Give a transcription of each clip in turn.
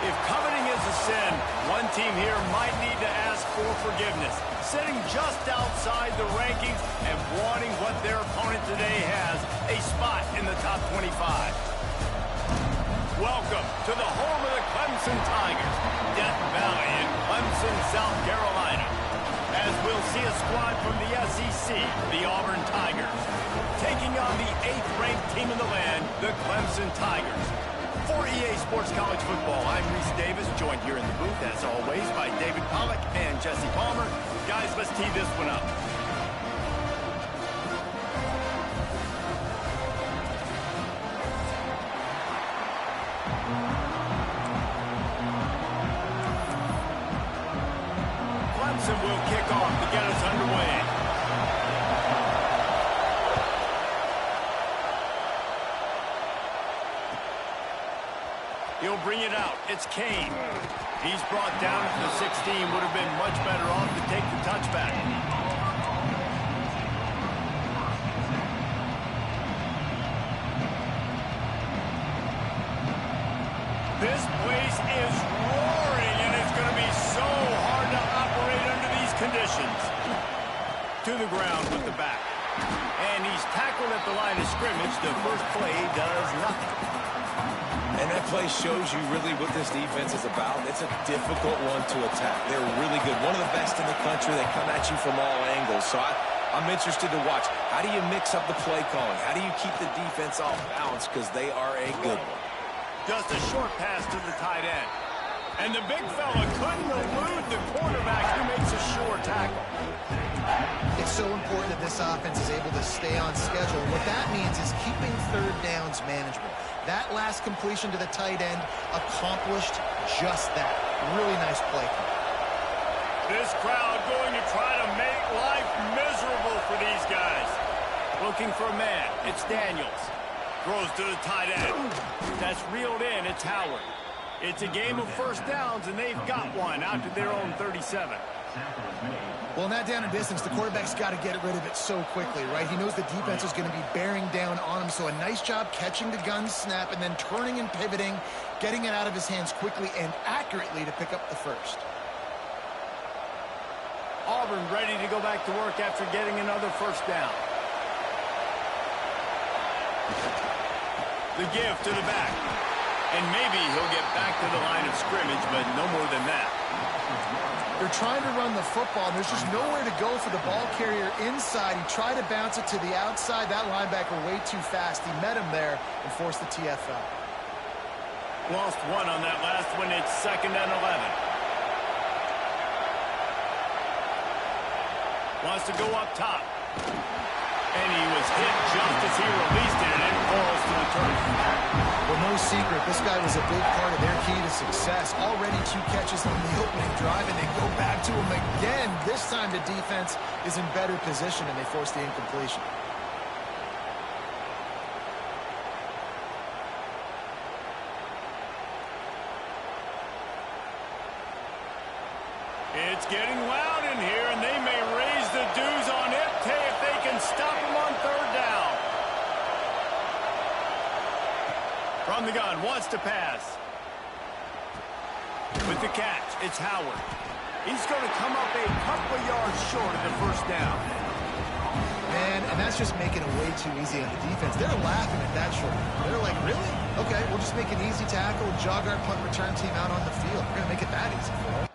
If coveting is a sin, one team here might need to ask for forgiveness, sitting just outside the rankings and wanting what their opponent today has, a spot in the top 25. Welcome to the home of the Clemson Tigers, Death Valley in Clemson, South Carolina. As we'll see a squad from the SEC, the Auburn Tigers, taking on the 8th-ranked team in the land, the Clemson Tigers. For EA Sports College Football, I'm Reese Davis, joined here in the booth, as always, by David Pollack and Jesse Palmer. Guys, let's tee this one up. Clemson will kick off to get us underway. He'll bring it out. It's Kane. He's brought down at the 16. Would have been much better off to take the touchback. This place is roaring, and it's going to be so hard to operate under these conditions. To the ground with the back. And he's tackled at the line of scrimmage. The first play does nothing. And that play shows you really what this defense is about. It's a difficult one to attack. They're really good. One of the best in the country. They come at you from all angles. So I'm interested to watch. How do you mix up the play calling? How do you keep the defense off balance? Because they are a good one. Just a short pass to the tight end. And the big fella couldn't elude the quarterback who makes a sure tackle. It's so important that this offense is able to stay on schedule. What that means is keeping third downs manageable. That last completion to the tight end accomplished just that. Really nice play. This crowd going to try to make life miserable for these guys. Looking for a man. It's Daniels. Throws to the tight end. That's reeled in. It's Howard. It's a game of first downs, and they've got one out to their own 37. Well, in that down and distance, the quarterback's got to get rid of it so quickly, right? He knows the defense is going to be bearing down on him, so a nice job catching the gun snap and then turning and pivoting, getting it out of his hands quickly and accurately to pick up the first. Auburn ready to go back to work after getting another first down. The give to the back. And maybe he'll get back to the line of scrimmage, but no more than that. They're trying to run the football, and there's just nowhere to go for the ball carrier inside. He tried to bounce it to the outside. That linebacker way too fast. He met him there and forced the TFL. Lost one on that last one. It's 2nd and 11. Wants to go up top. And he was hit just as he released it, and it falls to the turf. Well, no secret, this guy was a big part of their key to success. Already 2 catches on the opening drive, and they go back to him again. This time the defense is in better position, and they force the incompletion. It's getting loud in here, and they may raise the dues on it if they can stop him on 3rd down. From the gun, wants to pass. With the catch, it's Howard. He's going to come up a couple of yards short of the first down. Man, and that's just making it way too easy on the defense. They're laughing at that short. They're like, really? Okay, we'll just make an easy tackle, jog our punt return team out on the field. We're going to make it that easy for them.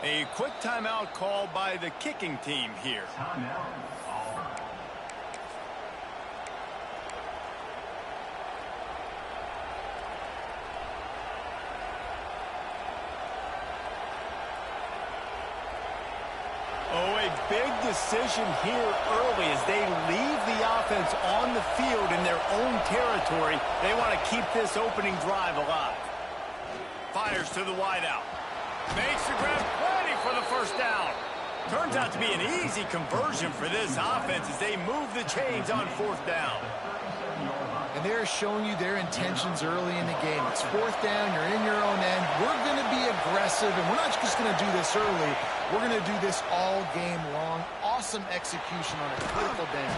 A quick timeout call by the kicking team here. Oh, a big decision here early as they leave the offense on the field in their own territory. They want to keep this opening drive alive. Fires to the wideout. Makes the grab, plenty for the first down. Turns out to be an easy conversion for this offense as they move the chains on fourth down. And they're showing you their intentions early in the game. It's fourth down, you're in your own end. We're going to be aggressive, and we're not just going to do this early. We're going to do this all game long. Awesome execution on a critical down.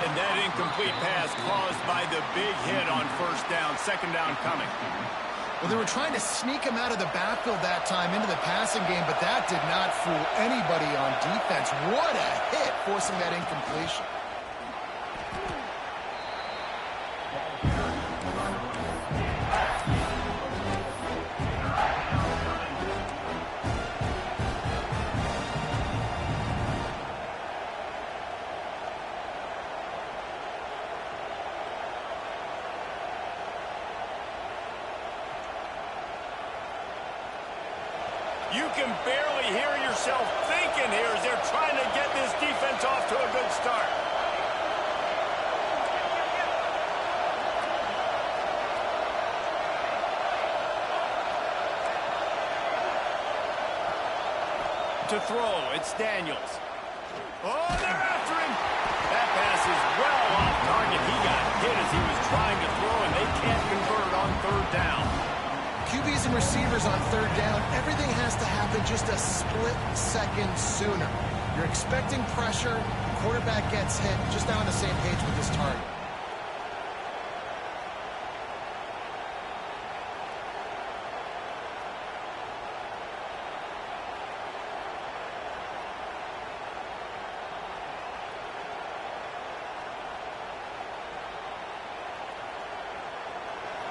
And that incomplete pass caused by the big hit on first down, second down coming. Well, they were trying to sneak him out of the backfield that time into the passing game, but that did not fool anybody on defense. What a hit, forcing that incompletion. You can barely hear yourself thinking here as they're trying to get this defense off to a good start. To throw, it's Daniels. Oh, they're after him. That pass is well off target. He got hit as he was trying to throw, and they can't convert on third down. QBs and receivers on third down, everything has to happen just a split second sooner. You're expecting pressure, quarterback gets hit, just not on the same page with this target.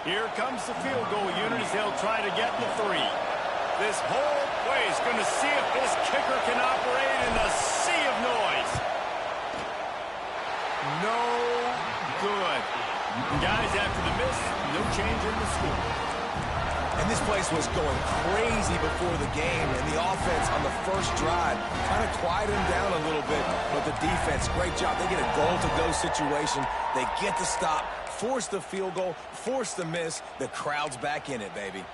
Here comes the field goal unit as they'll try to get the 3. This whole play is going to see if this kicker can operate in the sea of noise. No good. Guys, after the miss, no change in the score. And this place was going crazy before the game, and the offense on the first drive kind of quieted them down a little bit, but the defense, great job. They get a goal-to-go situation. They get the stop, force the field goal, force the miss. The crowd's back in it, baby.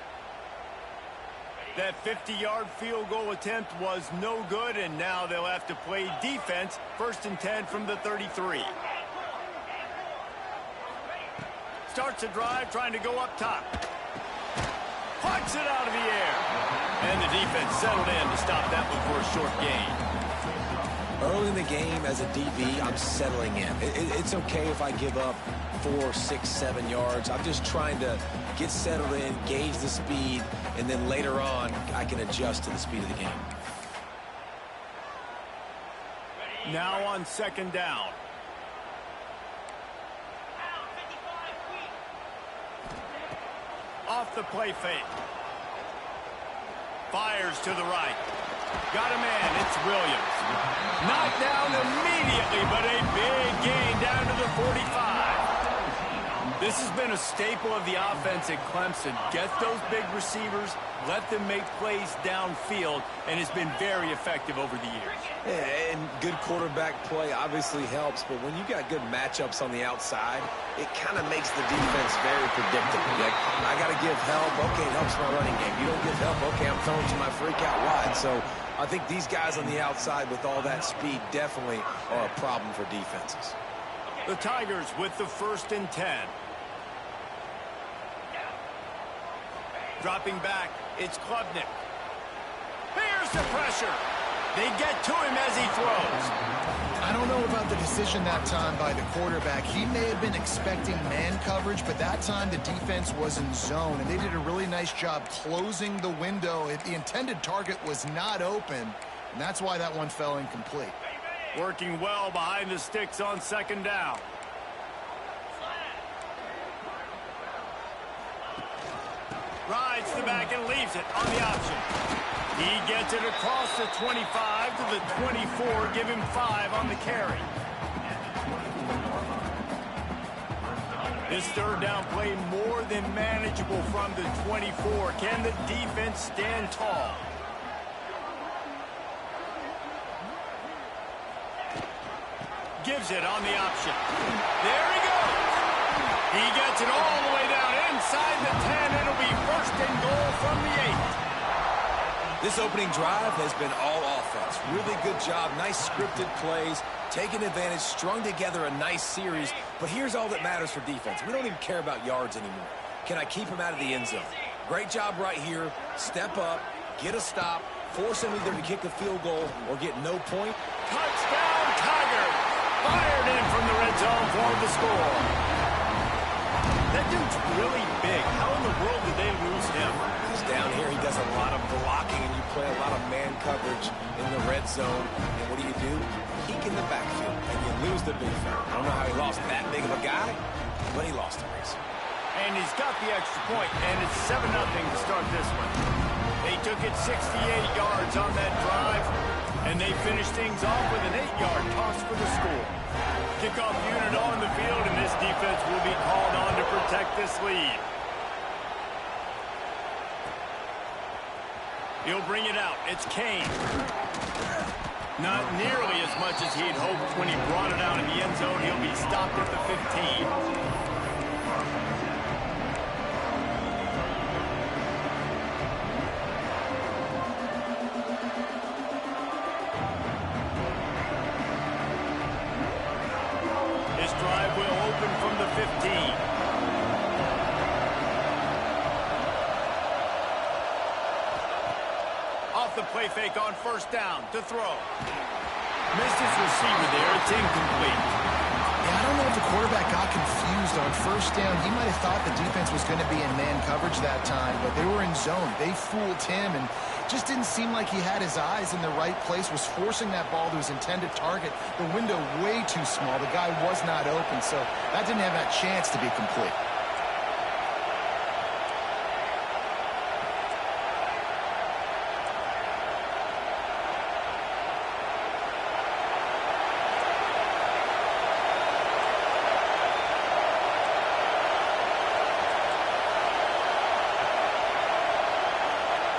That 50-yard field goal attempt was no good, and now they'll have to play defense. 1st and 10 from the 33. Starts a drive trying to go up top. Punts it out of the air. And the defense settled in to stop that one for a short gain. Early in the game, as a DB, I'm settling in. It's okay if I give up 4, 6, 7 yards. I'm just trying to get settled in, gauge the speed, and then later on, I can adjust to the speed of the game. Now on second down. Off the play fake. Fires to the right. Got a man, it's Williams. Knocked down immediately, but a big gain down to the 45. This has been a staple of the offense at Clemson. Get those big receivers, let them make plays downfield, and it's been very effective over the years. Yeah, and good quarterback play obviously helps, but when you got good matchups on the outside, it kind of makes the defense very predictable. Like, I got to give help. Okay, it helps my running game. You don't give help. Okay, I'm throwing to my freak out wide. So I think these guys on the outside with all that speed definitely are a problem for defenses. The Tigers with the 1st and 10. Dropping back, it's Klubnik. Here's the pressure. They get to him as he throws. I don't know about the decision that time by the quarterback. He may have been expecting man coverage, but that time the defense was in zone, and they did a really nice job closing the window. The intended target was not open, and that's why that one fell incomplete. Working well behind the sticks on second down. Rides the back and leaves it on the option. He gets it across the 25 to the 24. Give him 5 on the carry. This third down play more than manageable from the 24. Can the defense stand tall? gives it on the option. There he goes. He gets it all the way down inside the 10. It'll be first and goal from the 8. This opening drive has been all offense. Really good job, nice scripted plays, taking advantage, strung together a nice series. But here's all that matters for defense. We don't even care about yards anymore. Can I keep him out of the end zone? Great job right here. Step up, get a stop, force him either to kick a field goal or get no point. Touchdown, Tigers! Fired in from the red zone for the score. That dude's really big. How in the world did they lose him? Because down here he does a lot of blocking and you play a lot of man coverage in the red zone. And what do? Peek in the backfield and you lose the big fella. I don't know how he lost that big of a guy, but he lost the race. And he's got the extra point, and it's 7-0 to start this one. They took it 68 yards on that drive, and they finished things off with an 8-yard toss for the score. Kickoff unit on the field, and this defense will be called on to protect this lead. He'll bring it out. It's Kane. Not nearly as much as he'd hoped when he brought it out in the end zone. He'll be stopped at the 15. Drive will open from the 15. Off the play fake on first down to throw. Missed his receiver there. It's incomplete. Yeah, I don't know if the quarterback got confused on first down. He might have thought the defense was going to be in man coverage that time, but they were in zone. They fooled him and just didn't seem like he had his eyes in the right place, was forcing that ball to his intended target. The window way too small. The guy was not open, so that didn't have that chance to be complete.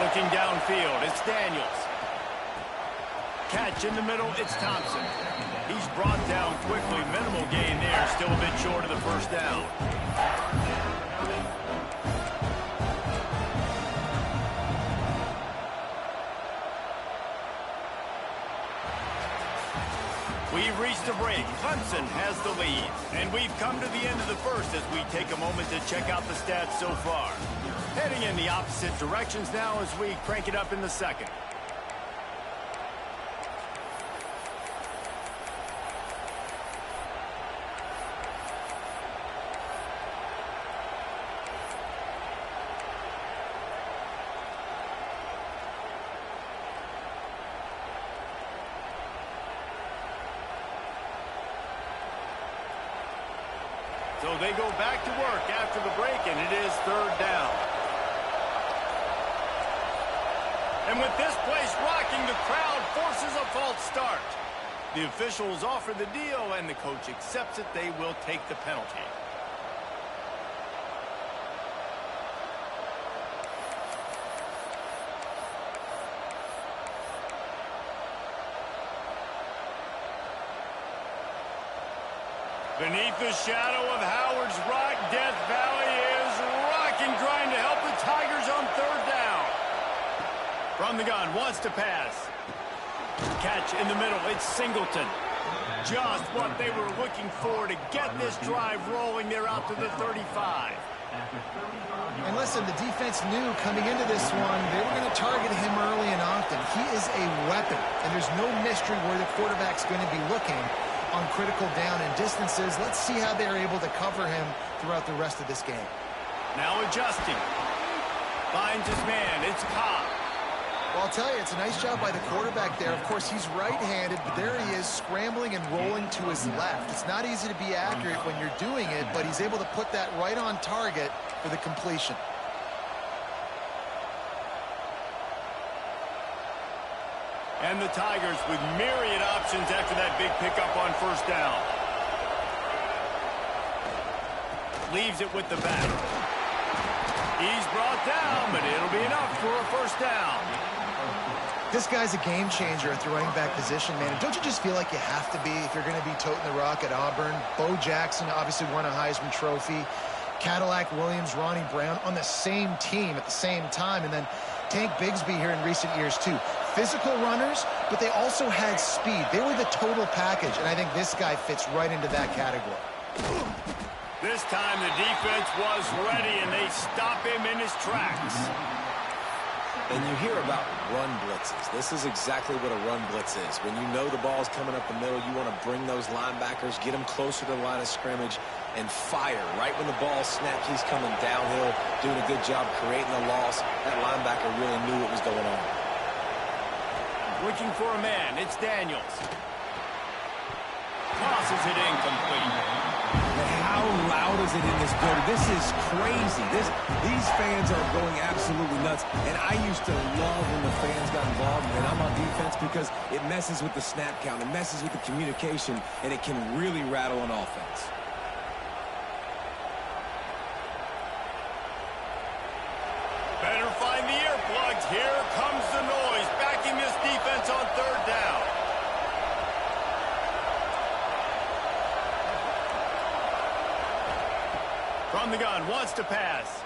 Looking downfield, it's Daniels. Catch in the middle, it's Thompson. He's brought down quickly. Minimal gain there, still a bit short of the first down. We've reached a break. Clemson has the lead. And we've come to the end of the first as we take a moment to check out the stats so far. Heading in the opposite directions now as we crank it up in the second. So they go back to work after the break, and it is third down. And with this place rocking, the crowd forces a false start. The officials offer the deal, and the coach accepts it. They will take the penalty. Beneath the shadow of Howard's Rock, Death Valley is rocking, trying to help the Tigers on third down. From the gun, wants to pass. Catch in the middle, it's Singleton. Just what they were looking for to get this drive rolling. They're out to the 35. And listen, the defense knew coming into this one, they were going to target him early and often. He is a weapon, and there's no mystery where the quarterback's going to be looking on critical down and distances. Let's see how they're able to cover him throughout the rest of this game. Now adjusting. Finds his man. It's Cobb. Well, I'll tell you, it's a nice job by the quarterback there. Of course, he's right-handed, but there he is scrambling and rolling to his left. It's not easy to be accurate when you're doing it, but he's able to put that right on target for the completion. And the Tigers with myriad options after that big pickup on first down. Leaves it with the back. He's brought down, but it'll be enough for a first down. This guy's a game changer at the running back position, man. And don't you just feel like you have to be if you're going to be toting the rock at Auburn? Bo Jackson obviously won a Heisman Trophy. Cadillac Williams, Ronnie Brown on the same team at the same time. And then Tank Bigsby here in recent years, too. Physical runners, but they also had speed. They were the total package, and I think this guy fits right into that category. This time the defense was ready, and they stop him in his tracks. And you hear about run blitzes. This is exactly what a run blitz is. When you know the ball's coming up the middle, you want to bring those linebackers, get them closer to the line of scrimmage, and fire. Right when the ball snaps, he's coming downhill, doing a good job creating a loss. That linebacker really knew what was going on. Looking for a man, it's Daniels. Tosses it incomplete. How loud is it in this building? This is crazy. These fans are going absolutely nuts. And I used to love when the fans got involved, and I'm on defense because it messes with the snap count, it messes with the communication, and it can really rattle an offense. Better find the earplugs. Here comes the noise, backing this defense on third down. From the gun, wants to pass.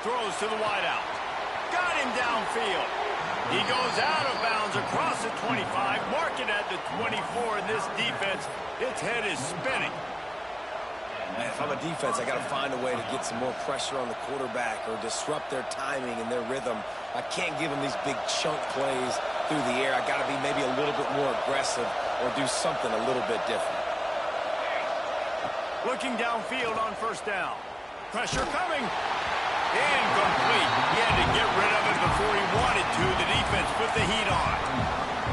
Throws to the wideout. Got him downfield. He goes out of bounds across the 25, mark it at the 24, and this defense, its head is spinning. Man, if I'm a defense, I got to find a way to get some more pressure on the quarterback or disrupt their timing and their rhythm. I can't give them these big chunk plays through the air. I got to be maybe a little bit more aggressive or do something a little bit different. Looking downfield on first down. Pressure coming. Incomplete. He had to get rid of it before he wanted to. The defense put the heat on.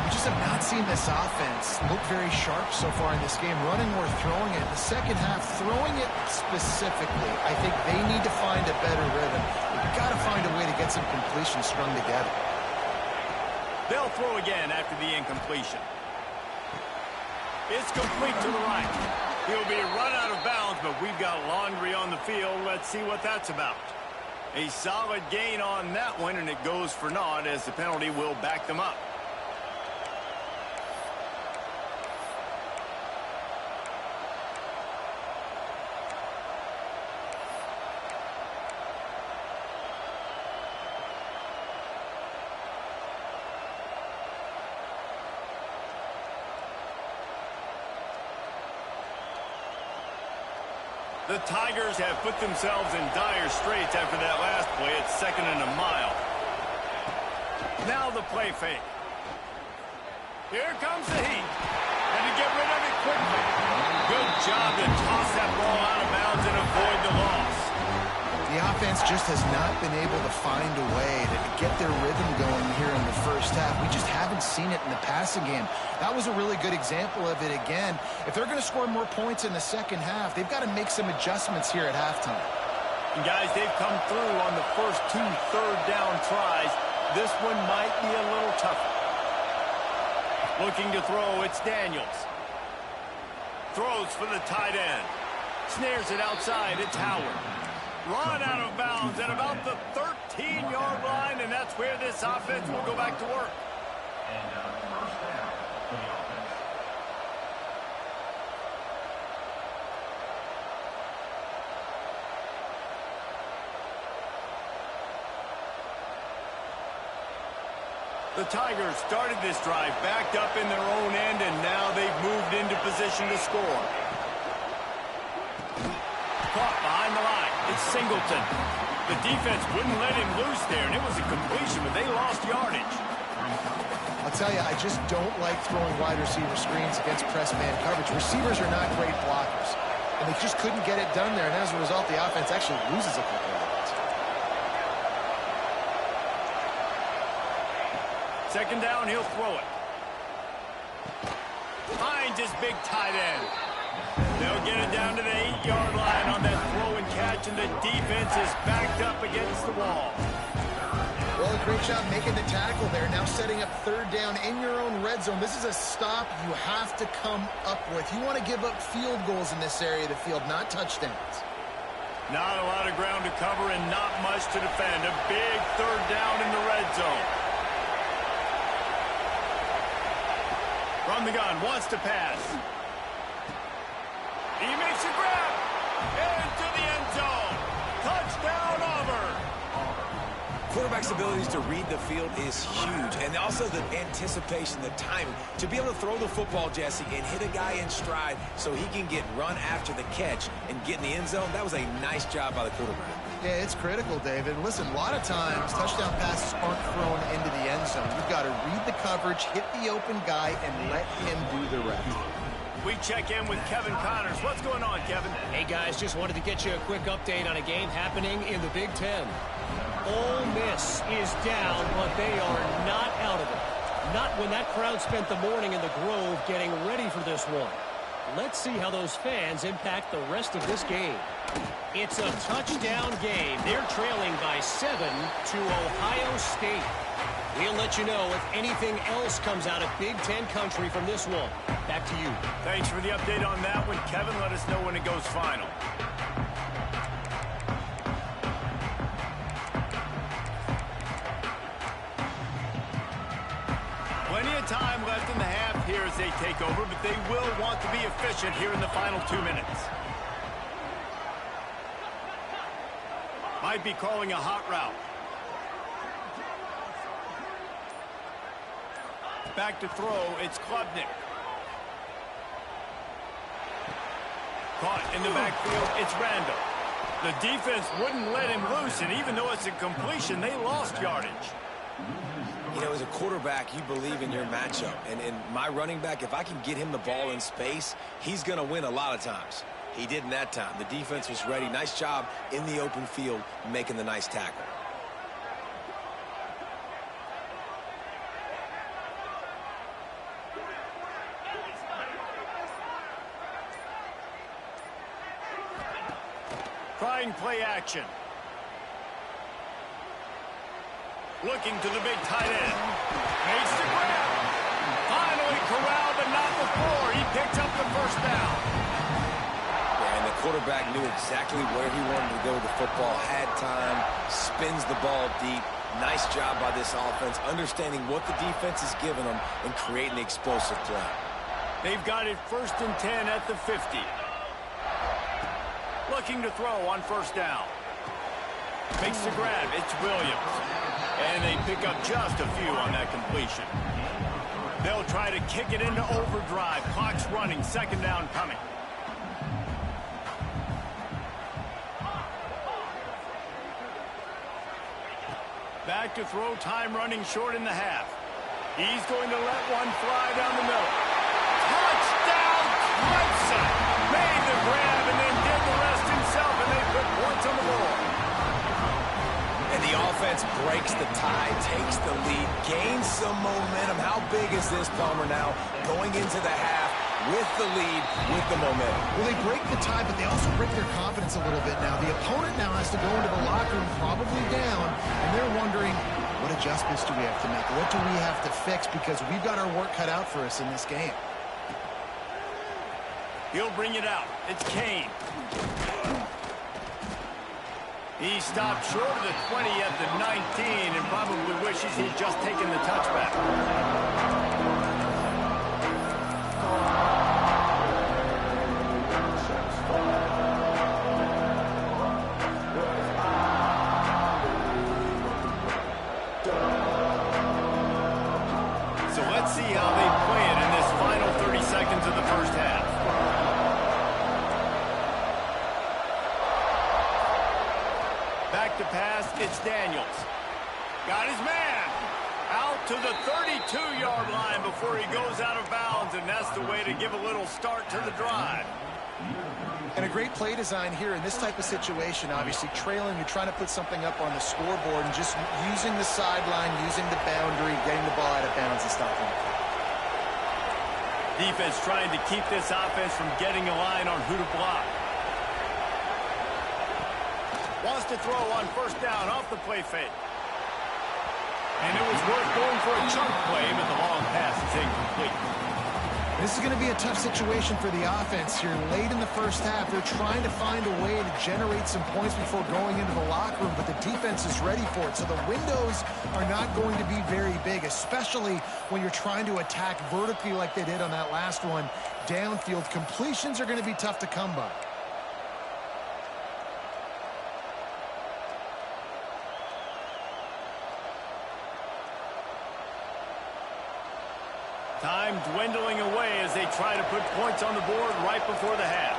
We just have not seen this offense look very sharp so far in this game, running or throwing it. In the second half, throwing it specifically, I think they need to find a better rhythm. They've got to find a way to get some completions strung together. They'll throw again after the incompletion. It's complete to the right. He'll be run out of bounds, but we've got laundry on the field. Let's see what that's about. A solid gain on that one, and it goes for naught as the penalty will back them up. The Tigers have put themselves in dire straits after that last play. It's 2nd and a mile. Now the play fake. Here comes the heat. And to get rid of it quickly. Good job to toss that ball out of bounds and avoid the loss. The offense just has not been able to find a way to get their rhythm going here in the first half. We just haven't seen it in the passing game. That was a really good example of it again. If they're going to score more points in the second half, they've got to make some adjustments here at halftime. And guys, they've come through on the first 2 third-down tries. This one might be a little tougher. Looking to throw, it's Daniels. Throws for the tight end. Snares it outside, it's Howard. Run out of bounds at about the 13-yard line, and that's where this offense will go back to work. First down for the offense. The Tigers started this drive backed up in their own end, and now they've moved into position to score. Caught behind the line. It's Singleton. The defense wouldn't let him loose there, and it was a completion, but they lost yardage. I'll tell you, I just don't like throwing wide receiver screens against press man coverage. Receivers are not great blockers, and they just couldn't get it done there, and as a result, the offense actually loses a couple of yards. 2nd down, he'll throw it. Finds his big tight end. They'll get it down to the 8-yard line on that throw and catch, and the defense is backed up against the wall. Well, a great job making the tackle there. Now setting up 3rd down in your own red zone. This is a stop you have to come up with. You want to give up field goals in this area of the field, not touchdowns. Not a lot of ground to cover and not much to defend. A big 3rd down in the red zone. From the gun, wants to pass. He makes a grab. Into the end zone. Touchdown, Auburn. Quarterback's abilities to read the field is huge, and also the anticipation, the timing. To be able to throw the football, Jesse, and hit a guy in stride so he can get run after the catch and get in the end zone, that was a nice job by the quarterback. Yeah, it's critical, David. Listen, a lot of times, touchdown passes aren't thrown into the end zone. You've got to read the coverage, hit the open guy, and let him do the rest. We check in with Kevin Connors. What's going on, Kevin? Hey, guys, just wanted to get you a quick update on a game happening in the Big Ten. Ole Miss is down, but they are not out of it. Not when that crowd spent the morning in the Grove getting ready for this one. Let's see how those fans impact the rest of this game. It's a touchdown game. They're trailing by 7 to Ohio State. We'll let you know if anything else comes out of Big Ten country from this one. Back to you. Thanks for the update on that one, Kevin. Let us know when it goes final. Plenty of time left in the half here as they take over, but they will want to be efficient here in the final 2 minutes. Might be calling a hot route. Back to throw, it's Klubnik. Caught in the backfield, it's Randall. The defense wouldn't let him loose, and even though it's a completion, they lost yardage. You know, as a quarterback, you believe in your matchup. And my running back, if I can get him the ball in space, he's going to win a lot of times. He didn't that time. The defense was ready. Nice job in the open field making the nice tackle. Trying play action. Looking to the big tight end. Makes the grab. Finally corralled, but not before. He picked up the first down. Yeah, and the quarterback knew exactly where he wanted to go with the football. Had time. Spins the ball deep. Nice job by this offense, understanding what the defense is giving them and creating the explosive play. They've got it 1st and 10 at the 50. Looking to throw on first down. Makes the grab. It's Williams. And they pick up just a few on that completion. They'll try to kick it into overdrive. Clock's running. 2nd down coming. Back to throw. Time running short in the half. He's going to let one fly down the middle. Touchdown, Clemson! Made the grab and then did the rest himself, and they put points on the board. And the offense breaks the tie, takes the lead, gains some momentum. How big is this, Palmer, now? Going into the half with the lead, with the momentum. Well, they break the tie, but they also break their confidence a little bit now. The opponent now has to go into the locker room probably down, and they're wondering, what adjustments do we have to make? What do we have to fix? Because we've got our work cut out for us in this game. He'll bring it out. It's Kane. He stopped short of the 20 at the 19 and probably wishes he'd just taken the touchback. So let's see how they play it in this final 30 seconds of the first half. Back to pass, it's Daniels. Got his man. Out to the 32-yard line before he goes out of bounds, and that's the way to give a little start to the drive. And a great play design here in this type of situation. Obviously, trailing, you're trying to put something up on the scoreboard and just using the sideline, using the boundary, getting the ball out of bounds and stopping it. Defense trying to keep this offense from getting a line on who to block. Wants to throw on first down off the play fake. And it was worth going for a chunk play, but the long pass is incomplete. This is is going to be a tough situation for the offense here. Late in the first half, they're trying to find a way to generate some points before going into the locker room, but the defense is ready for it. So the windows are not going to be very big, especially when you're trying to attack vertically like they did on that last one. Downfield completions are going to be tough to come by. Time dwindling away as they try to put points on the board right before the half.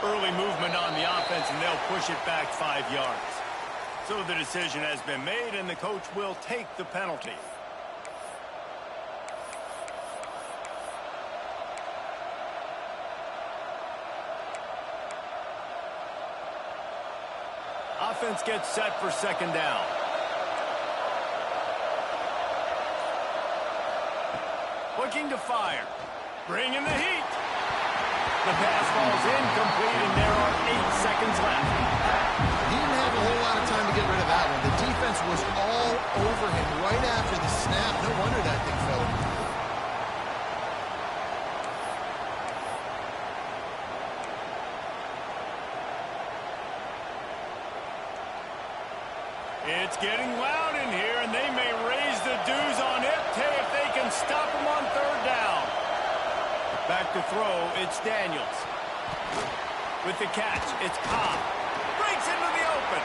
Early movement on the offense, and they'll push it back 5 yards. So the decision has been made, and the coach will take the penalty. Offense gets set for second down. Looking to fire. Bringing the heat. The pass falls incomplete, and there are 8 seconds left. He didn't have a whole lot of time to get rid of that one. The defense was all over him right after the snap. No wonder that thing fell. It's getting loud in here, and they may raise the dues on it if they can stop them on third down. Back to throw, it's Daniels. With the catch, it's Cobb. Breaks into the open.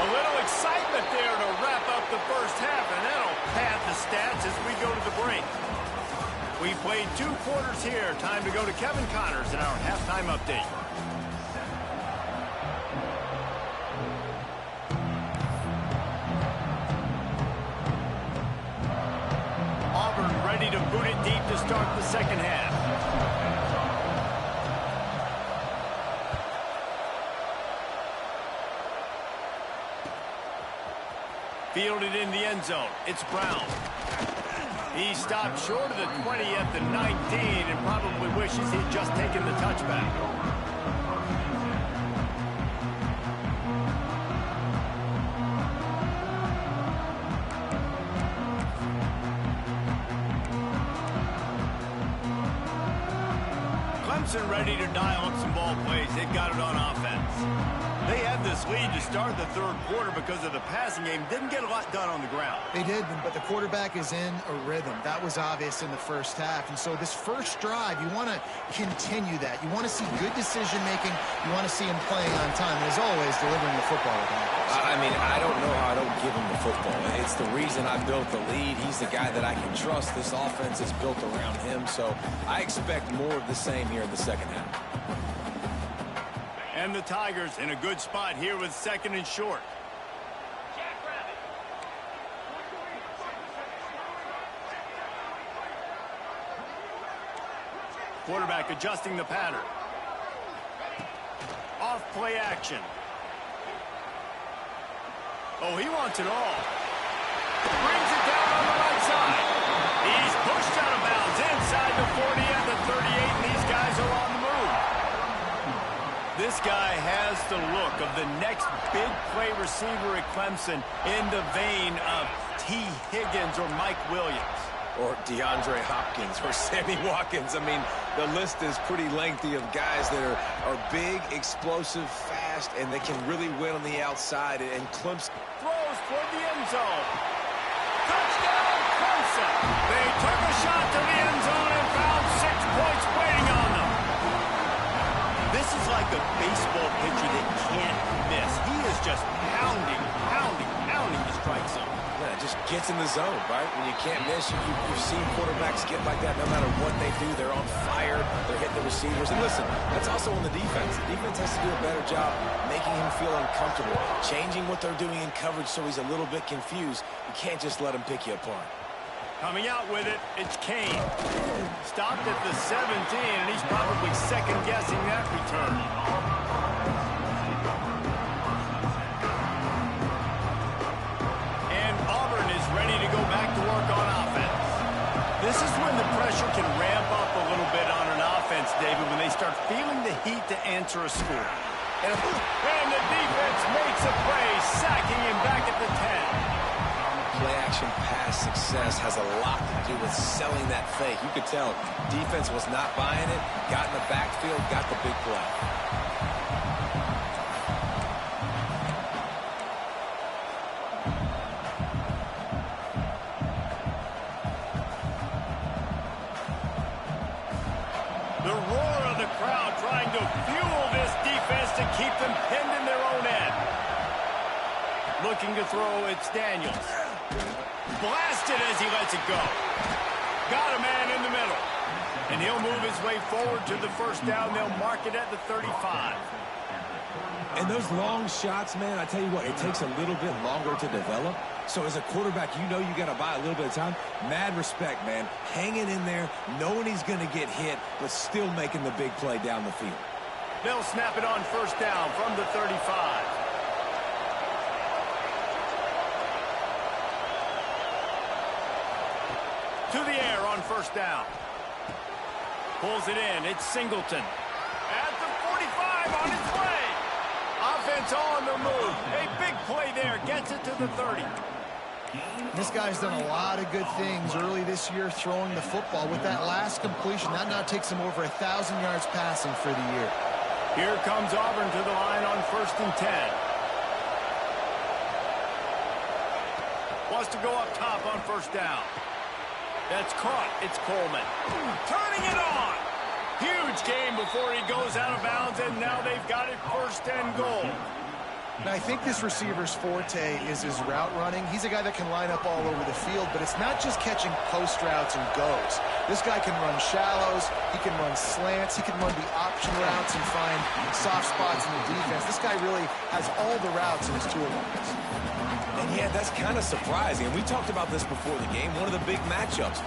A little excitement there to wrap up the first half, and that'll pad the stats as we go to the break. We played 2 quarters here. Time to go to Kevin Connors in our halftime update. Ready to boot it deep to start the second half. Fielded in the end zone. It's Brown. He stopped short of the 20 at the 19 and probably wishes he'd just taken the touchback. Clemson ready to dial up some ball plays. They've got it on offense. They had this lead to start the third quarter because of the passing game. Didn't get a lot done on the ground. They did, but the quarterback is in a rhythm. That was obvious in the first half. And so this first drive, you want to continue that. You want to see good decision-making. You want to see him playing on time. And as always, delivering the football. I mean, I don't know how I don't give him the football. It's the reason I built the lead. He's the guy that I can trust. This offense is built around him. So I expect more of the same here in the second half. And the Tigers in a good spot here with second and short. Quarterback adjusting the pattern. Off play action. Oh, he wants it all. Brings it down on the right side. He's pushed out of bounds inside the 40 and the 38, and these guys are on the move. This guy has the look of the next big play receiver at Clemson in the vein of T. Higgins or Mike Williams. Or DeAndre Hopkins or Sammy Watkins. I mean, the list is pretty lengthy of guys that are big, explosive, fast, and they can really win on the outside. And Clemson throws toward the end zone. Touchdown, Clemson. They took a shot to the end zone and found 6 points waiting on them. This is like a baseball pitcher that can't miss. He is just pounding the strike zone. Yeah, it just gets in the zone, right? When you can't miss, you've seen quarterbacks get like that no matter what they do. They're on fire. They're hitting the receivers. And listen, that's also on the defense. The defense has to do a better job making him feel uncomfortable, changing what they're doing in coverage so he's a little bit confused. You can't just let him pick you apart. Coming out with it, it's Kane. Stopped at the 17, and he's probably second-guessing that return. And Auburn is ready to go back to work on offense. This is when the pressure can ramp up a little bit on an offense. David, when they start feeling the heat to answer a score. And the defense makes a play, sacking him back at the 10. Play-action pass success has a lot to do with selling that fake. You could tell defense was not buying it, got in the backfield, got the big play. The roar of the crowd trying to fuel this defense to keep them pinned in their own end. Looking to throw, it's Daniels. Blasted as he lets it go. Got a man in the middle. And he'll move his way forward to the first down. They'll mark it at the 35. And those long shots, man, I tell you what, it takes a little bit longer to develop. So as a quarterback, you know you got to buy a little bit of time. Mad respect, man. Hanging in there, knowing he's going to get hit, but still making the big play down the field. They'll snap it on first down from the 35. To the air on first down. Pulls it in. It's Singleton. At the 45 on his way. Offense on the move. A big play there. Gets it to the 30. This guy's done a lot of good things early this year throwing the football. With that last completion, that now takes him over 1,000 yards passing for the year. Here comes Auburn to the line on first and 10. Wants to go up top on first down. That's caught. It's Coleman. Turning it on. Huge game before he goes out of bounds, and now they've got it first and goal. Now, I think this receiver's forte is his route running. He's a guy that can line up all over the field, but it's not just catching post routes and goes. This guy can run shallows, he can run slants, he can run the option routes and find soft spots in the defense. This guy really has all the routes in his toolbox. And yeah, that's kind of surprising. And we talked about this before the game. One of the big matchups.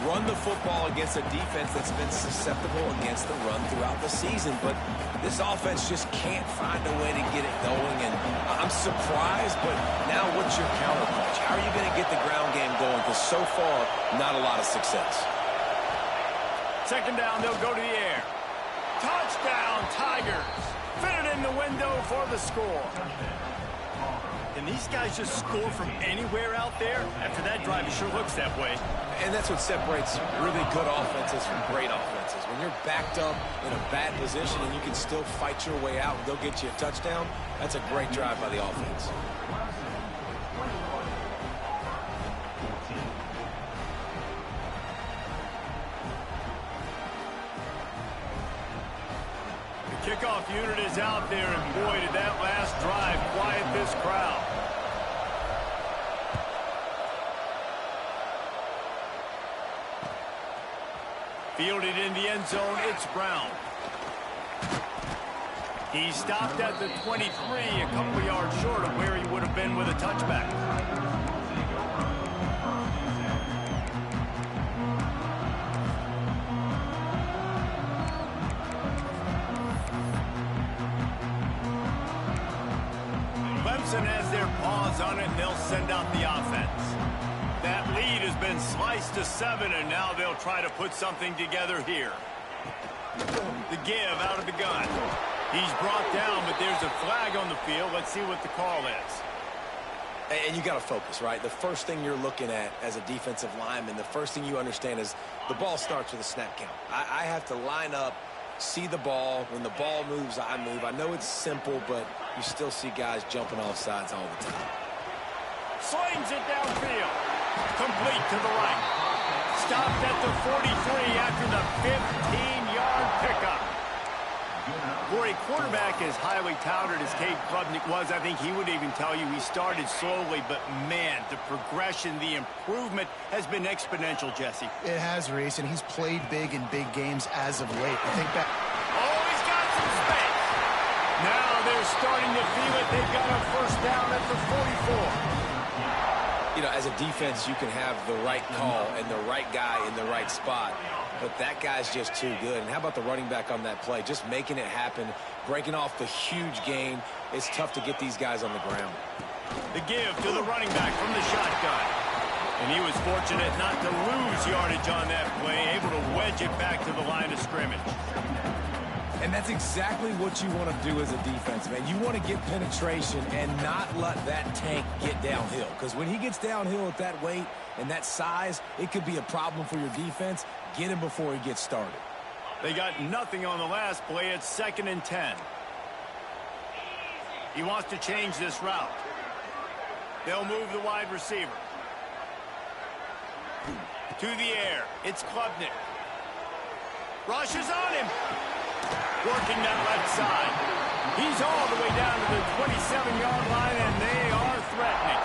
Run the football against a defense that's been susceptible against the run throughout the season. But this offense just can't find a way to get it going. And I'm surprised, but now what's your counterpunch? How are you going to get the ground game going? Because so far, not a lot of success. Second down, they'll go to the air. Touchdown, Tigers. Fit it in the window for the score. And these guys just score from anywhere out there. After that drive, it sure looks that way. And that's what separates really good offenses from great offenses. When you're backed up in a bad position and you can still fight your way out and go get you a touchdown, that's a great drive by the offense. The kickoff unit is out there, and boy, did that last drive quiet this crowd. Fielded in the end zone, it's Brown. He stopped at the 23, a couple yards short of where he would have been with a touchback. Clemson has their paws on it, and they'll send out the offense. That lead has been sliced to 7, and now they'll try to put something together here. The give out of the gun. He's brought down, but there's a flag on the field. Let's see what the call is. And you got to focus, right? The first thing you're looking at as a defensive lineman, the first thing you understand is the ball starts with a snap count. I have to line up, see the ball. When the ball moves, I move. I know it's simple, but you still see guys jumping off sides all the time. Slings it downfield. Complete to the right. Stopped at the 43 after the 15-yard pickup. For a quarterback as highly touted as Cade Klubnik was, I think he would even tell you he started slowly, but man, the progression, the improvement has been exponential, Jesse. It has, Reese, and he's played big in big games as of late. I think that... Oh, he's got some space. Now they're starting to feel it. They've got a first down at the 44. You know, as a defense, you can have the right call and the right guy in the right spot, but that guy's just too good. And how about the running back on that play? Just making it happen, breaking off the huge gain. It's tough to get these guys on the ground. The give to the running back from the shotgun. And he was fortunate not to lose yardage on that play, able to wedge it back to the line of scrimmage. And that's exactly what you want to do as a defense, man. You want to get penetration and not let that tank get downhill. Because when he gets downhill at that weight and that size, it could be a problem for your defense. Get him before he gets started. They got nothing on the last play. It's 2nd and 10. He wants to change this route. They'll move the wide receiver. To the air. It's Klubnik. Rushes on him. Working that left side. He's all the way down to the 27-yard line, and they are threatening.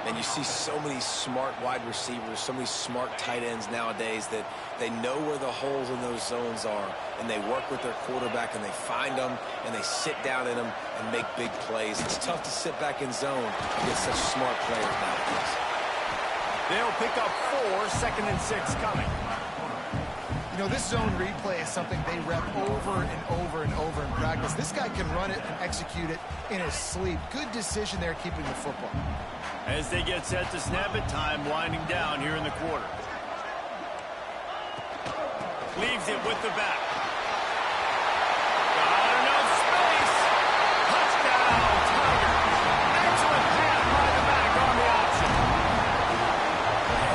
And you see so many smart wide receivers, so many smart tight ends nowadays that they know where the holes in those zones are, and they work with their quarterback, and they find them, and they sit down in them and make big plays. It's tough to sit back in zone against such smart players nowadays. They'll pick up 4, 2nd and 6 coming. You know, this zone replay is something they rep over and over and over in practice. This guy can run it and execute it in his sleep. Good decision there keeping the football. As they get set to snap it, time winding down here in the quarter. Leaves it with the back. Got enough space. Touchdown, Tigers. Excellent pass by the back on the option.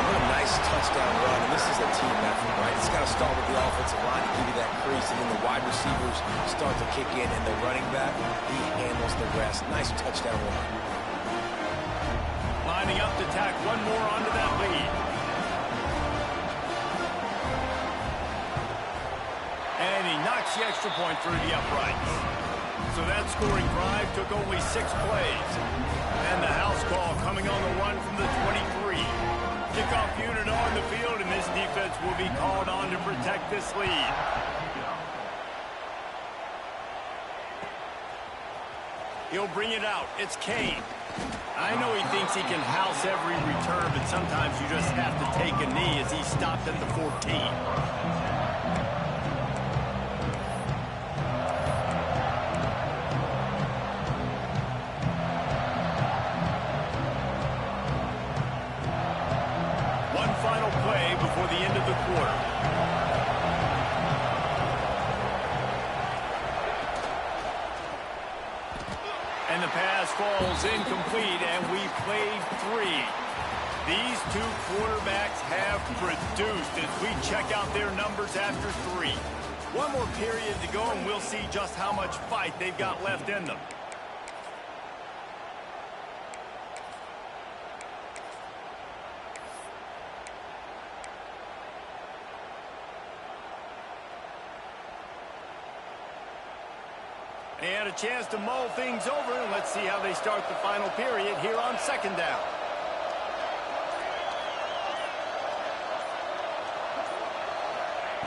What a nice touchdown run. And this is a team effort, right? It's got to start with the offensive line to give you that crease, and then the wide receivers start to kick in, and the running back, he handles the rest. Nice touchdown run. Lining up to tack one more onto that lead. And he knocks the extra point through the uprights. So that scoring drive took only 6 plays. And the house call coming on the run from the 23. Kickoff unit on the field, and this defense will be called on to protect this lead. He'll bring it out. It's Kane. I know he thinks he can house every return, but sometimes you just have to take a knee as he stopped at the 14. One final play before the end of the quarter. And the pass falls incomplete, and we played 3. These two quarterbacks have produced as we check out their numbers after 3. One more period to go, and we'll see just how much fight they've got left in them. They had a chance to mull things over, and let's see how they start the final period here on 2nd down.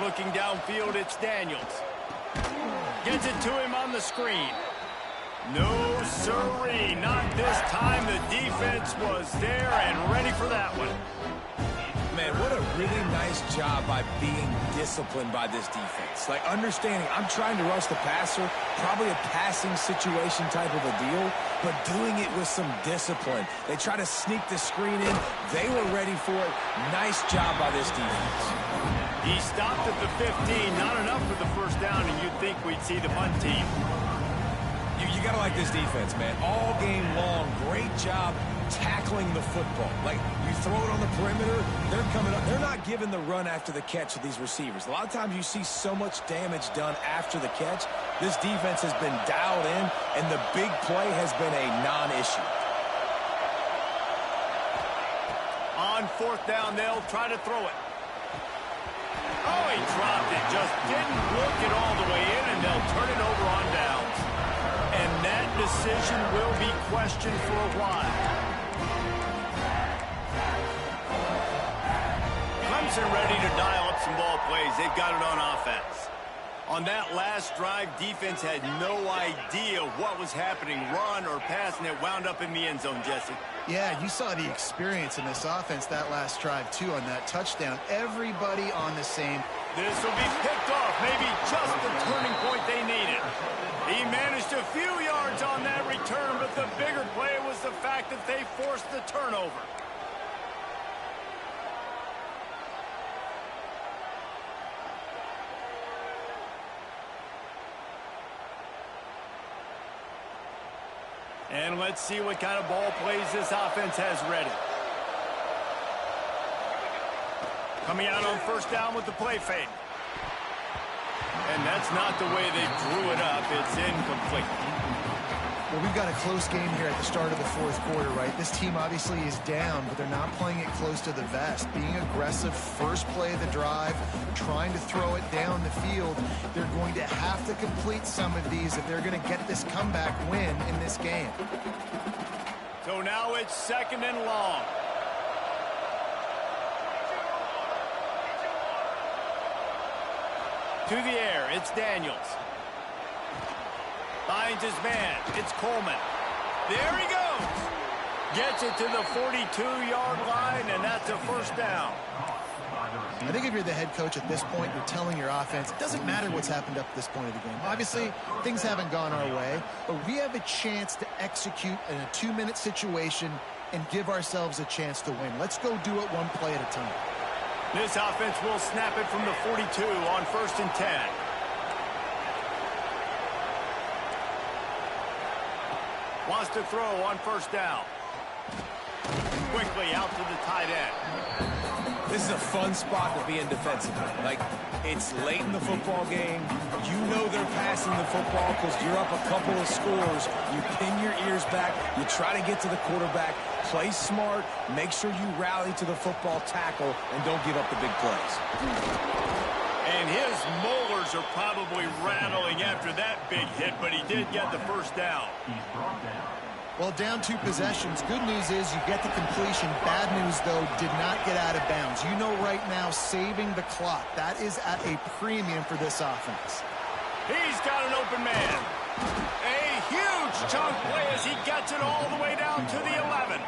Looking downfield, it's Daniels. Gets it to him on the screen. No, sirree, not this time. The defense was there and ready for that one. Man, what a really nice job by being disciplined by this defense. Like, understanding I'm trying to rush the passer, probably a passing situation type of a deal, but doing it with some discipline. They try to sneak the screen in. They were ready for it. Nice job by this defense. He stopped at the 15. Not enough for the first down, and you'd think we'd see the punt team. You got to like this defense, man. All game long, great job tackling the football. Like, you throw it on the perimeter, they're coming up. They're not giving the run after the catch to these receivers. A lot of times you see so much damage done after the catch. This defense has been dialed in, and the big play has been a non-issue. On 4th down, they'll try to throw it. Oh, he dropped it. Just didn't look it all the way in, and they'll turn it over on downs. And that decision will be questioned for a while. Clemson ready to dial up some ball plays. They've got it on offense. On that last drive, defense had no idea what was happening, run or pass, and it wound up in the end zone, Jesse. Yeah, you saw the experience in this offense that last drive, too, on that touchdown. Everybody on the same. This will be picked off, maybe just the turning point they needed. He managed a few yards on that return, but the bigger play was the fact that they forced the turnover. And let's see what kind of ball plays this offense has ready. Coming out on first down with the play fake. And that's not the way they drew it up. It's incomplete. Well, we've got a close game here at the start of the fourth quarter, right? This team obviously is down, but they're not playing it close to the vest. Being aggressive, first play of the drive, trying to throw it down the field. They're going to have to complete some of these if they're going to get this comeback win in this game. So now it's 2nd and long. To the air, it's Daniels. Finds his man. It's Coleman. There he goes. Gets it to the 42-yard line, and that's a first down. I think if you're the head coach at this point, you're telling your offense, it doesn't matter what's happened up to this point of the game. Obviously, things haven't gone our way, but we have a chance to execute in a 2-minute situation and give ourselves a chance to win. Let's go do it one play at a time. This offense will snap it from the 42 on 1st and 10. Wants to throw on first down. Quickly out to the tight end. This is a fun spot to be in defensively. Like, it's late in the football game. You know they're passing the football because you're up a couple of scores. You pin your ears back. You try to get to the quarterback. Play smart. Make sure you rally to the football tackle and don't give up the big plays. And his molars are probably rattling after that big hit, but he did get the first down. Well, down 2 possessions. Good news is you get the completion. Bad news, though, did not get out of bounds. You know right now, saving the clock. That is at a premium for this offense. He's got an open man. A huge chunk play as he gets it all the way down to the 11.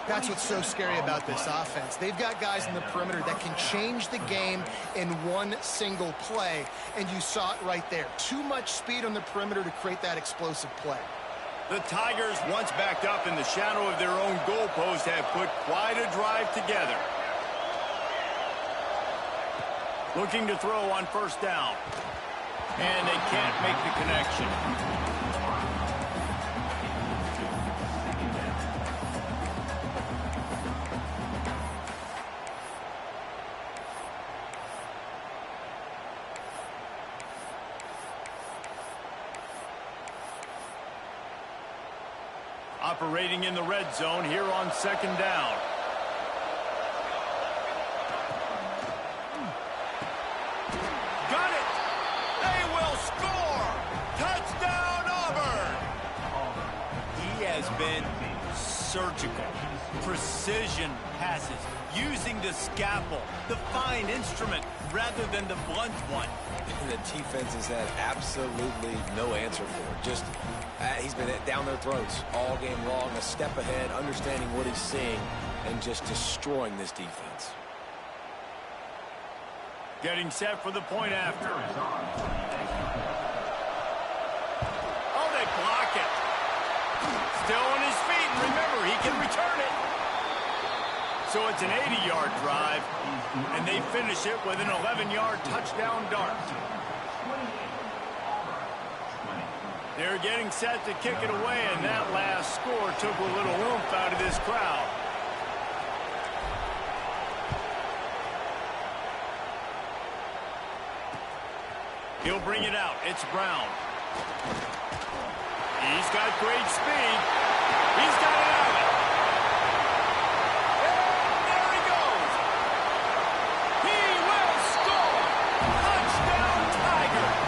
That's what's so scary about this offense. They've got guys in the perimeter that can change the game in one single play, and you saw it right there. Too much speed on the perimeter to create that explosive play. The Tigers, once backed up in the shadow of their own goalpost, have put quite a drive together. Looking to throw on first down. And they can't make the connection. Operating in the red zone here on 2nd down. Got it! They will score! Touchdown, Auburn! He has been surgical. Precision passes, using the scalpel, the fine instrument, rather than the blunt one. And the defense has had absolutely no answer for it. Just, he's been down their throats all game long, a step ahead, understanding what he's seeing, and just destroying this defense. Getting set for the point after. Oh, they block it. Still on his feet. Remember, he can return it. So it's an 80-yard drive, and they finish it with an 11-yard touchdown dart. They're getting set to kick it away, and that last score took a little oomph out of this crowd. He'll bring it out. It's Brown. He's got great speed. He's got it out of it. And there he goes. He will score. Touchdown, Tigers.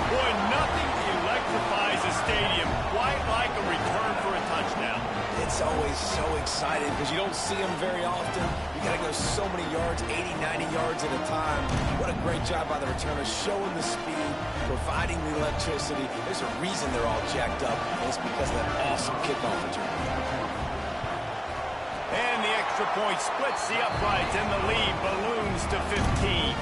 Boy, nothing electrifies a stadium quite like a return for a touchdown. It's always so exciting because you don't see them very often. You got to go so many yards, 80, 90 yards at a time. What a great job by the returners, showing the speed, providing the electricity. There's a reason they're all jacked up, and it's because of that awesome kickoff return. And the extra point splits the uprights, and the lead balloons to 15.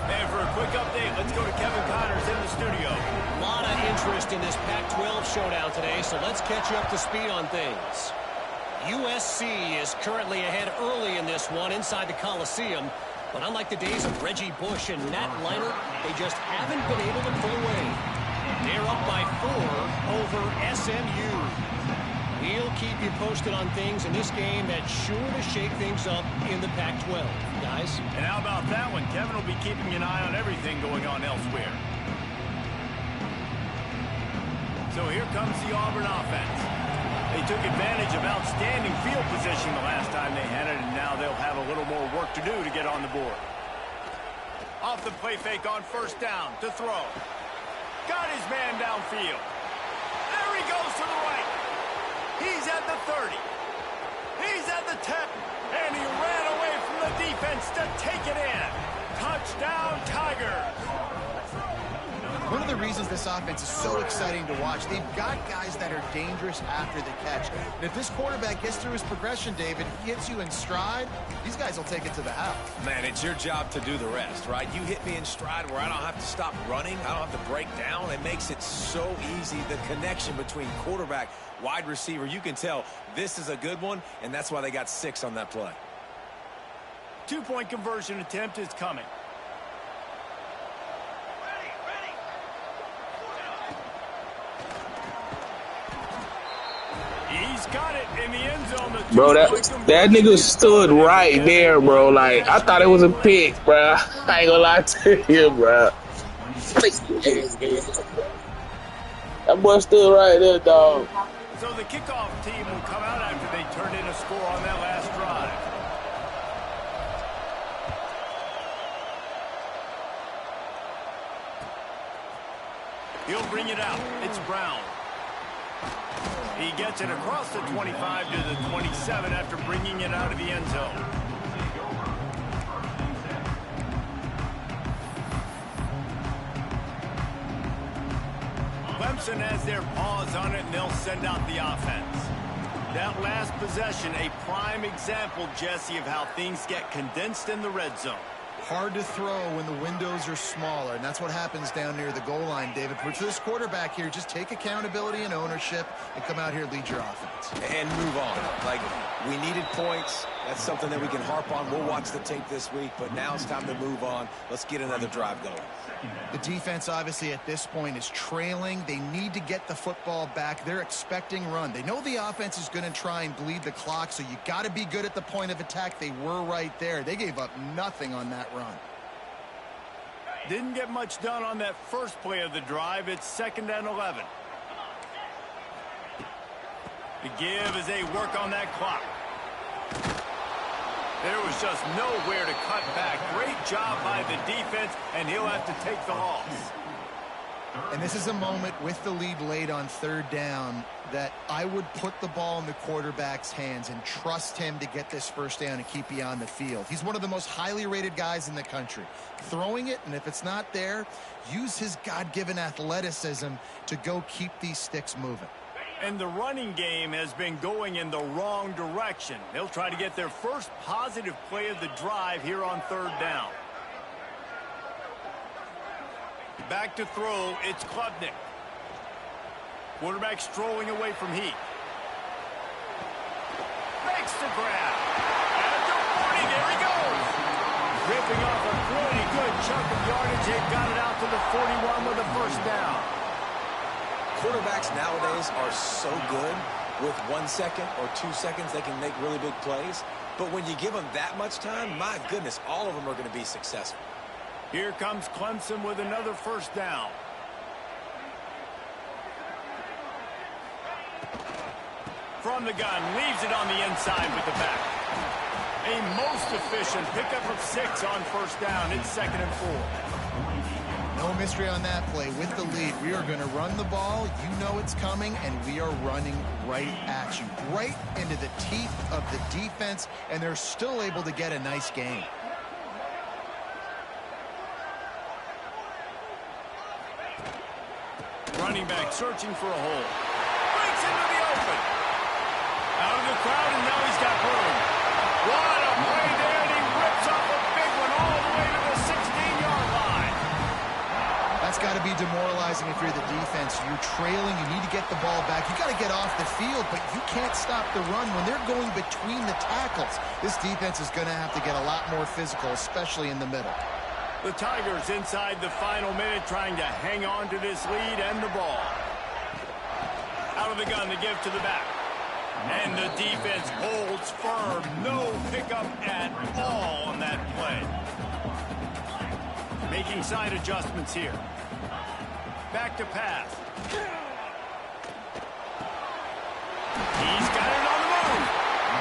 And for a quick update, let's go to Kevin Connors in the studio. A lot of interest in this Pac-12 showdown today, so let's catch you up to speed on things. USC is currently ahead early in this one inside the Coliseum, but unlike the days of Reggie Bush and Matt Leinart, they just haven't been able to pull away. They're up by 4 over SMU. We'll keep you posted on things in this game that's sure to shake things up in the Pac-12, guys. And how about that one? Kevin will be keeping an eye on everything going on elsewhere. So here comes the Auburn offense. They took advantage of outstanding field position the last time they had it, and now they'll have a little more work to do to get on the board. Off the play fake on first down to throw. Got his man downfield. There he goes to the right. He's at the 30. He's at the 10. And he ran away from the defense to take it in. Touchdown, Tigers. One of the reasons this offense is so exciting to watch, they've got guys that are dangerous after the catch. And if this quarterback gets through his progression, David, he hits you in stride, these guys will take it to the house. Man, it's your job to do the rest, right? You hit me in stride where I don't have to stop running. I don't have to break down. It makes it so easy. The connection between quarterback, wide receiver, you can tell this is a good one, and that's why they got 6 on that play. 2-point conversion attempt is coming. He's got it in the end zone. Bro, that nigga stood right there, bro. Like, I thought it was a pick, bro. I ain't gonna lie to you, bro. That boy stood right there, dog. So the kickoff team will come out after they turned in a score on that last drive. He'll bring it out. It's Brown. He gets it across the 25 to the 27 after bringing it out of the end zone. Clemson has their paws on it, and they'll send out the offense. That last possession, a prime example, Jesse, of how things get condensed in the red zone. Hard to throw when the windows are smaller, and that's what happens down near the goal line, David. For this quarterback here, just take accountability and ownership and come out here and lead your offense. And move on. Like, we needed points. That's something that we can harp on. We'll watch the tape this week, but now it's time to move on. Let's get another drive going. The defense, obviously, at this point is trailing. They need to get the football back. They're expecting run. They know the offense is going to try and bleed the clock, so you got to be good at the point of attack. They were right there. They gave up nothing on that run. Didn't get much done on that first play of the drive. It's 2nd and 11. The give as they work on that clock. There was just nowhere to cut back. Great job by the defense, and he'll have to take the loss. And this is a moment with the lead late on 3rd down that I would put the ball in the quarterback's hands and trust him to get this first down and keep you on the field. He's one of the most highly rated guys in the country. Throwing it, and if it's not there, use his God-given athleticism to go keep these sticks moving. And the running game has been going in the wrong direction. They'll try to get their first positive play of the drive here on 3rd down. Back to throw, it's Klubnik. Quarterback strolling away from Heath. Makes the grab. At the 40, there he goes. Ripping off a pretty good chunk of yardage. They got it out to the 41 with a first down. Quarterbacks nowadays are so good. With 1 second or 2 seconds, they can make really big plays. But when you give them that much time, my goodness, all of them are going to be successful. Here comes Clemson with another first down. From the gun, leaves it on the inside with the back. A most efficient pickup of 6 on first down. It's 2nd and 4. No mystery on that play. With the lead, we are going to run the ball. You know it's coming, and we are running right at you. Right into the teeth of the defense, and they're still able to get a nice gain. Running back searching for a hole. Breaks into the open. Out of the crowd, and now he's got room. What a play there, and he rips off a big one all the way to the 16-yard line. That's got to be demoralizing if you're the defense. You're trailing. You need to get the ball back. You got to get off the field, but you can't stop the run when they're going between the tackles. This defense is going to have to get a lot more physical, especially in the middle. The Tigers inside the final minute trying to hang on to this lead and the ball. Out of the gun to give to the back. And the defense holds firm. No pickup at all on that play. Making side adjustments here. Back to pass. He's got it on the move.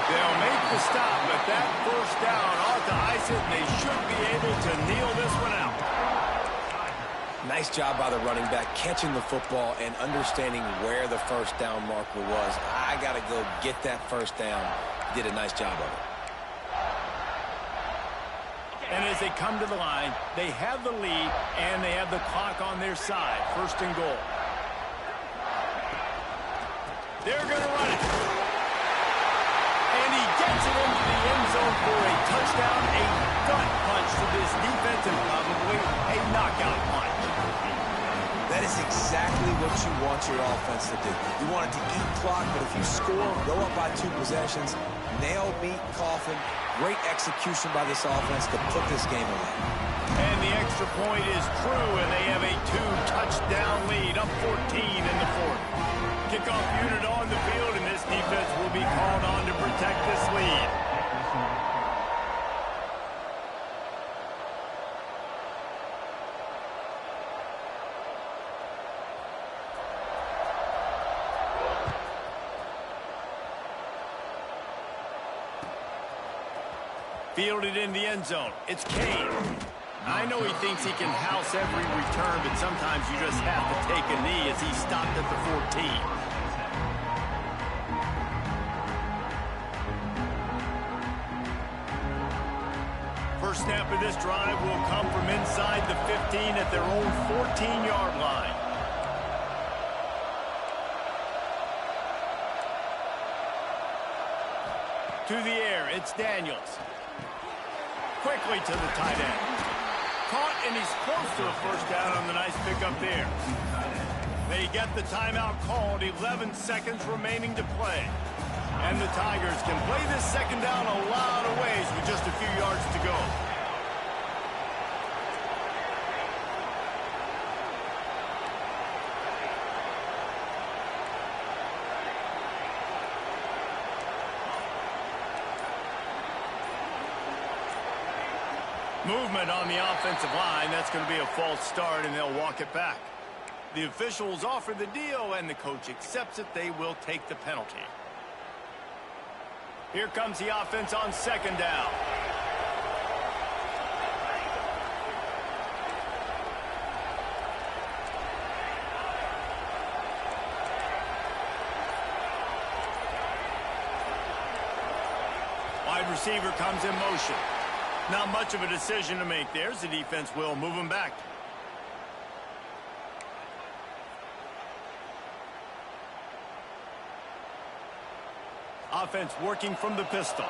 They'll make the stop, but that first down ought to ice it, and they should be able to kneel this one out. Nice job by the running back, catching the football and understanding where the first down marker was. I got to go get that first down. He did a nice job of it. And as they come to the line, they have the lead, and they have the clock on their side. First and goal. They're going to run it. And he gets it into the end zone for a touchdown, a gut punch to this defense, and probably a knockout punch. That is exactly what you want your offense to do. You want it to eat clock, but if you score, go up by 2 possessions, nail, beat, coffin. Great execution by this offense to put this game away. And the extra point is true, and they have a 2-touchdown lead, up 14 in the fourth. Kickoff unit on the field, and this defense will be called on to protect this lead. Fielded in the end zone. It's Kane. I know he thinks he can house every return, but sometimes you just have to take a knee as he stopped at the 14. First snap of this drive will come from inside the 15 at their own 14-yard line. To the air, it's Daniels. Quickly to the tight end. Caught, and he's close to a first down on the nice pickup there. They get the timeout called, 11 seconds remaining to play. And the Tigers can play this second down a lot of ways with just a few yards to go. Movement on the offensive line. That's going to be a false start, and they'll walk it back. The officials offer the deal, and the coach accepts it. They will take the penalty. Here comes the offense on second down. Wide receiver comes in motion. Not much of a decision to make there, as the defense will move him back. Offense working from the pistol.